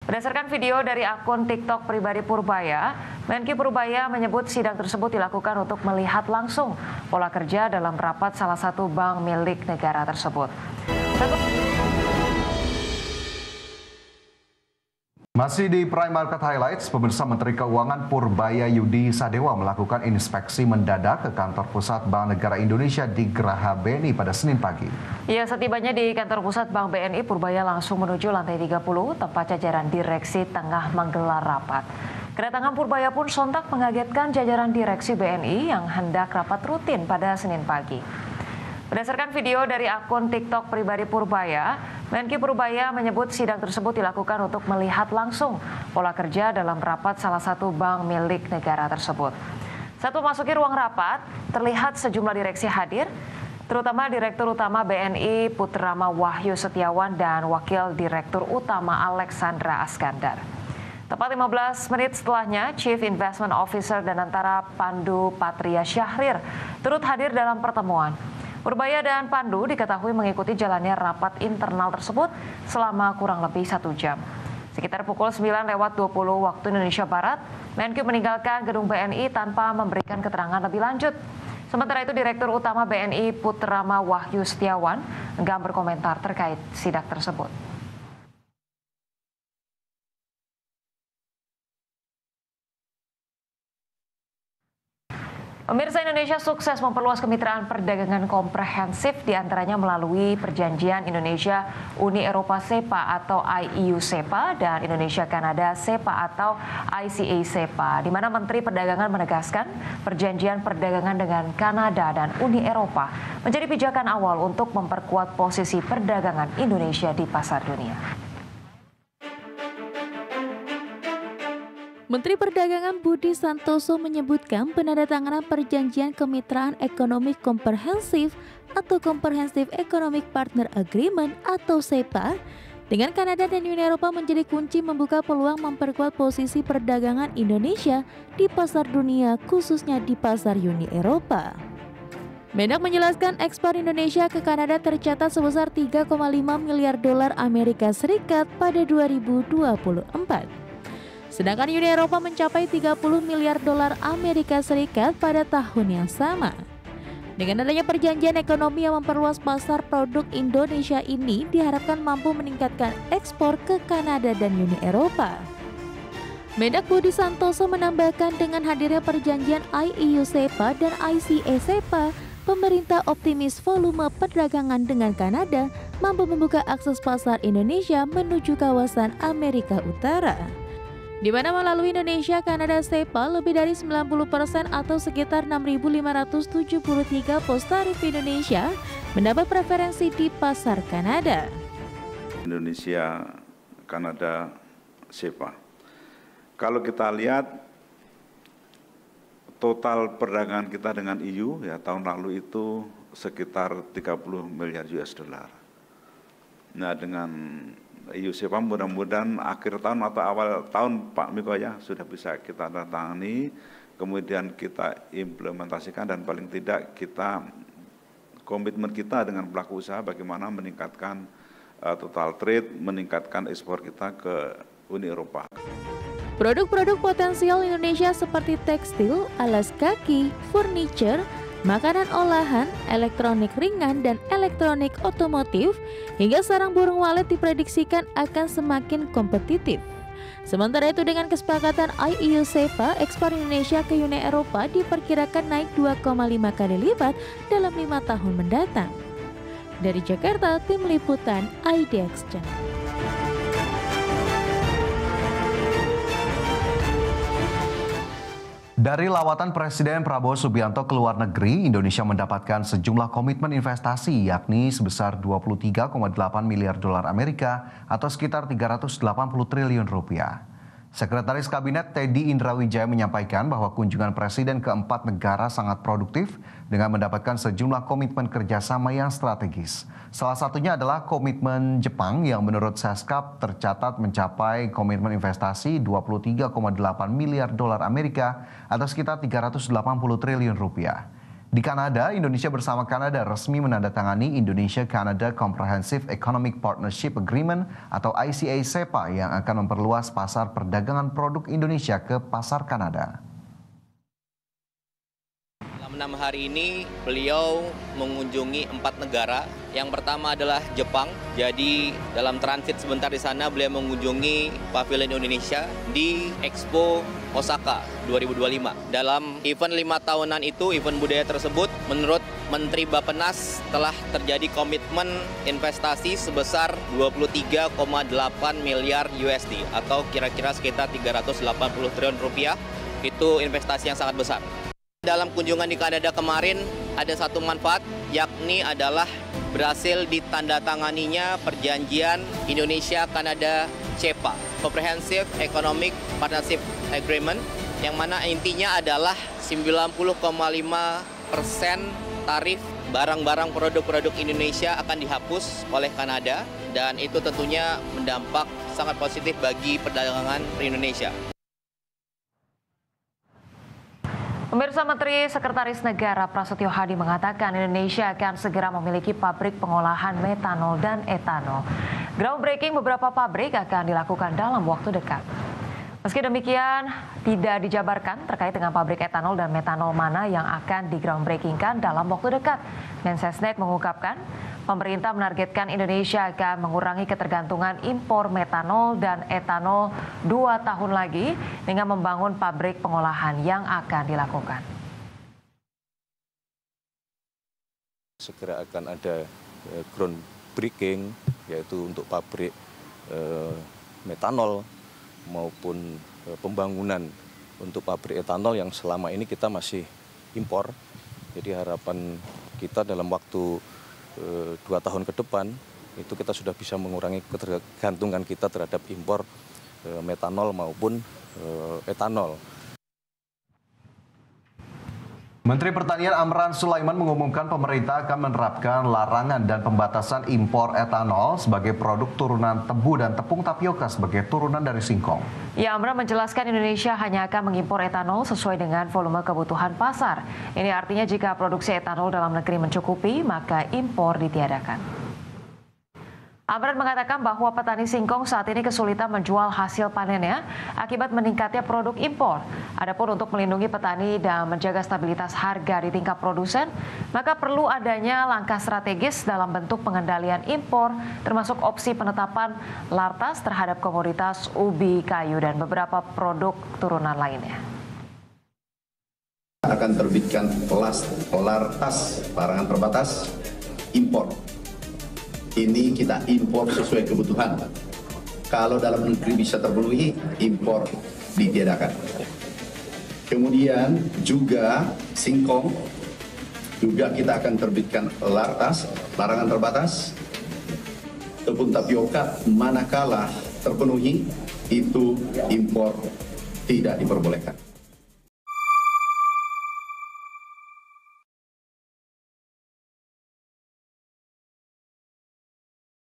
Berdasarkan video dari akun TikTok pribadi Purbaya, Menkyu Purbaya menyebut sidang tersebut dilakukan untuk melihat langsung pola kerja dalam rapat salah satu bank milik negara tersebut. Masih di Prime Market Highlights, pemirsa, Menteri Keuangan Purbaya Yudi Sadewa melakukan inspeksi mendadak ke kantor pusat Bank Negara Indonesia di Geraha BNI pada Senin pagi. Ya, setibanya di kantor pusat Bank BNI, Purbaya langsung menuju lantai 30, tempat jajaran direksi tengah menggelar rapat. Kedatangan Purbaya pun sontak mengagetkan jajaran direksi BNI yang hendak rapat rutin pada Senin pagi. Berdasarkan video dari akun TikTok pribadi Purbaya, Menkyu Purbaya menyebut sidang tersebut dilakukan untuk melihat langsung pola kerja dalam rapat salah satu bank milik negara tersebut. Saat memasuki ruang rapat, terlihat sejumlah direksi hadir, terutama Direktur Utama BNI Putrama Wahyu Setiawan dan Wakil Direktur Utama Alexandra Askandar. Tepat 15 menit setelahnya, Chief Investment Officer dan Antara Pandu Patria Syahrir turut hadir dalam pertemuan. Purbaya dan Pandu diketahui mengikuti jalannya rapat internal tersebut selama kurang lebih 1 jam. Sekitar pukul 9:20 waktu Indonesia Barat, Menkyu meninggalkan gedung BNI tanpa memberikan keterangan lebih lanjut. Sementara itu, Direktur Utama BNI Putrama Wahyu Setiawan enggan berkomentar terkait sidak tersebut. Pemirsa, Indonesia sukses memperluas kemitraan perdagangan komprehensif diantaranya melalui perjanjian Indonesia-Uni Eropa SEPA atau IEU-SEPA dan Indonesia-Kanada SEPA atau ICA-SEPA, di mana Menteri Perdagangan menegaskan perjanjian perdagangan dengan Kanada dan Uni Eropa menjadi pijakan awal untuk memperkuat posisi perdagangan Indonesia di pasar dunia. Menteri Perdagangan Budi Santoso menyebutkan penandatanganan perjanjian kemitraan ekonomi komprehensif atau Comprehensive Economic Partner Agreement atau SEPA dengan Kanada dan Uni Eropa menjadi kunci membuka peluang memperkuat posisi perdagangan Indonesia di pasar dunia, khususnya di pasar Uni Eropa. Mendak menjelaskan ekspor Indonesia ke Kanada tercatat sebesar 3,5 miliar dolar Amerika Serikat pada 2024. Sedangkan Uni Eropa mencapai 30 miliar dolar Amerika Serikat pada tahun yang sama. Dengan adanya perjanjian ekonomi yang memperluas pasar produk Indonesia ini diharapkan mampu meningkatkan ekspor ke Kanada dan Uni Eropa. Mendak Budi Santoso menambahkan dengan hadirnya perjanjian IEU-SEPA dan ICA-SEPA, pemerintah optimis volume perdagangan dengan Kanada mampu membuka akses pasar Indonesia menuju kawasan Amerika Utara, di mana melalui Indonesia Kanada SEPA lebih dari 90% atau sekitar 6.573 pos tarif Indonesia mendapat preferensi di pasar Kanada. Indonesia Kanada SEPA. Kalau kita lihat total perdagangan kita dengan EU ya tahun lalu itu sekitar 30 miliar US dollar. Nah, dengan EU-SEPA mudah-mudahan akhir tahun atau awal tahun Pak Miko ya sudah bisa kita tangani, kemudian kita implementasikan dan paling tidak kita komitmen kita dengan pelaku usaha bagaimana meningkatkan total trade, meningkatkan ekspor kita ke Uni Eropa. Produk-produk potensial Indonesia seperti tekstil, alas kaki, furniture, makanan olahan, elektronik ringan, dan elektronik otomotif, hingga sarang burung walet diprediksikan akan semakin kompetitif. Sementara itu dengan kesepakatan IEU-SEPA, ekspor Indonesia ke Uni Eropa diperkirakan naik 2,5 kali lipat dalam 5 tahun mendatang. Dari Jakarta, Tim Liputan IDX Channel. Dari lawatan Presiden Prabowo Subianto ke luar negeri, Indonesia mendapatkan sejumlah komitmen investasi yakni sebesar 23,8 miliar dolar Amerika atau sekitar 380 triliun rupiah. Sekretaris Kabinet Teddy Indrawijaya menyampaikan bahwa kunjungan Presiden keempat negara sangat produktif dengan mendapatkan sejumlah komitmen kerjasama yang strategis. Salah satunya adalah komitmen Jepang yang menurut Seskap tercatat mencapai komitmen investasi 23,8 miliar dolar Amerika atau sekitar 380 triliun rupiah. Di Kanada, Indonesia bersama Kanada resmi menandatangani Indonesia-Canada Comprehensive Economic Partnership Agreement atau ICA-SEPA yang akan memperluas pasar perdagangan produk Indonesia ke pasar Kanada. Dalam 6 hari ini, beliau mengunjungi 4 negara. Yang pertama adalah Jepang. Jadi dalam transit sebentar di sana, beliau mengunjungi Pavilion Indonesia di Expo Osaka 2025. Dalam event 5 tahunan itu, event budaya tersebut, menurut Menteri Bappenas telah terjadi komitmen investasi sebesar 23,8 miliar USD atau kira-kira sekitar 380 triliun rupiah. Itu investasi yang sangat besar. Dalam kunjungan di Kanada kemarin ada satu manfaat, yakni adalah berhasil ditandatanganinya perjanjian Indonesia-Kanada CEPA, Comprehensive Economic Partnership Agreement, yang mana intinya adalah 90,5% tarif barang-barang produk-produk Indonesia akan dihapus oleh Kanada, dan itu tentunya mendampak sangat positif bagi perdagangan Indonesia. Pemirsa, Menteri Sekretaris Negara Prasetyo Hadi mengatakan Indonesia akan segera memiliki pabrik pengolahan metanol dan etanol. Groundbreaking beberapa pabrik akan dilakukan dalam waktu dekat. Meski demikian, tidak dijabarkan terkait dengan pabrik etanol dan metanol mana yang akan di-groundbreakingkan dalam waktu dekat. Mensesnek mengungkapkan, pemerintah menargetkan Indonesia akan mengurangi ketergantungan impor metanol dan etanol 2 tahun lagi dengan membangun pabrik pengolahan yang akan dilakukan. Segera akan ada groundbreaking, yaitu untuk pabrik metanol maupun pembangunan untuk pabrik etanol yang selama ini kita masih impor. Jadi harapan kita dalam waktu 2 tahun ke depan itu kita sudah bisa mengurangi ketergantungan kita terhadap impor metanol maupun etanol. Menteri Pertanian Amran Sulaiman mengumumkan pemerintah akan menerapkan larangan dan pembatasan impor etanol sebagai produk turunan tebu dan tepung tapioka sebagai turunan dari singkong. Ya, Amran menjelaskan Indonesia hanya akan mengimpor etanol sesuai dengan volume kebutuhan pasar. Ini artinya jika produksi etanol dalam negeri mencukupi, maka impor ditiadakan. Amran mengatakan bahwa petani singkong saat ini kesulitan menjual hasil panennya akibat meningkatnya produk impor. Adapun untuk melindungi petani dan menjaga stabilitas harga di tingkat produsen, maka perlu adanya langkah strategis dalam bentuk pengendalian impor, termasuk opsi penetapan lartas terhadap komoditas ubi kayu dan beberapa produk turunan lainnya. Akan terbitkan lartas larangan terbatas impor. Ini kita impor sesuai kebutuhan. Kalau dalam negeri bisa terpenuhi, impor ditiadakan. Kemudian juga singkong, juga kita akan terbitkan larangan terbatas. Tepung tapioka manakala terpenuhi, itu impor tidak diperbolehkan.